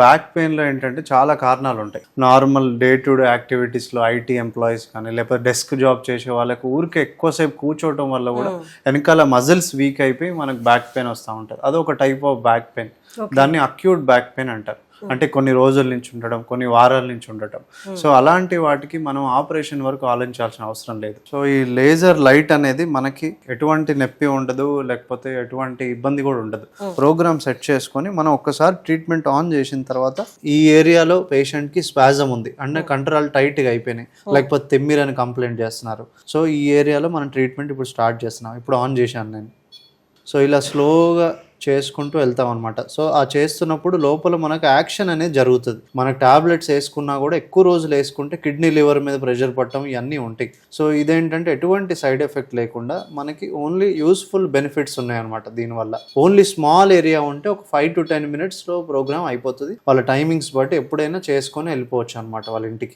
Back పెయిన్లో ఏంటంటే చాలా కారణాలు ఉంటాయి. నార్మల్ డే టు డే యాక్టివిటీస్లో ఐటీ ఎంప్లాయీస్ కానీ లేకపోతే డెస్క్ జాబ్ చేసే వాళ్ళకి ఊరికే ఎక్కువసేపు కూర్చోవటం వల్ల కూడా వెనకాల మజిల్స్ వీక్ అయిపోయి మనకు బ్యాక్ పెయిన్ వస్తూ ఉంటుంది. అదొక టైప్ ఆఫ్ బ్యాక్ పెయిన్. దాన్ని అక్యూట్ బ్యాక్ పెయిన్ అంటారు. అంటే కొన్ని రోజుల నుంచి ఉండటం, కొన్ని వారాల నుంచి ఉండటం. సో అలాంటి వాటికి మనం ఆపరేషన్ వరకు ఆలోచించాల్సిన అవసరం లేదు. సో ఈ లేజర్ లైట్ అనేది మనకి ఎటువంటి నొప్పి ఉండదు, లేకపోతే ఎటువంటి ఇబ్బంది కూడా ఉండదు. ప్రోగ్రామ్ సెట్ చేసుకొని మనం ఒక్కసారి ట్రీట్మెంట్ ఆన్ చేసిన తర్వాత ఈ ఏరియాలో పేషెంట్ కి స్పాజం ఉంది అంటే కంట్రోల్ టైట్ గా అయిపోయినాయి, లేకపోతే తెమ్మిరని కంప్లైంట్ చేస్తున్నారు. సో ఈ ఏరియాలో మనం ట్రీట్మెంట్ ఇప్పుడు స్టార్ట్ చేస్తున్నాం. ఇప్పుడు ఆన్ చేశాను నేను. సో ఇలా స్లోగా చేసుకుంటూ వెళ్తాం అనమాట. సో ఆ చేస్తున్నప్పుడు లోపల మనకు యాక్షన్ అనేది జరుగుతుంది. మనకు టాబ్లెట్స్ వేసుకున్నా కూడా ఎక్కువ రోజులు వేసుకుంటే కిడ్నీ లివర్ మీద ప్రెషర్ పడటం ఇవన్నీ ఉంటాయి. సో ఇదేంటంటే ఎటువంటి సైడ్ ఎఫెక్ట్ లేకుండా మనకి ఓన్లీ యూస్ఫుల్ బెనిఫిట్స్ ఉన్నాయన్నమాట దీనివల్ల. ఓన్లీ స్మాల్ ఏరియా ఉంటే ఒక 5 to 10 minutes ప్రోగ్రామ్ అయిపోతుంది. వాళ్ళ టైమింగ్స్ బట్టి ఎప్పుడైనా చేసుకొని వెళ్ళిపోవచ్చు అనమాట వాళ్ళ ఇంటికి.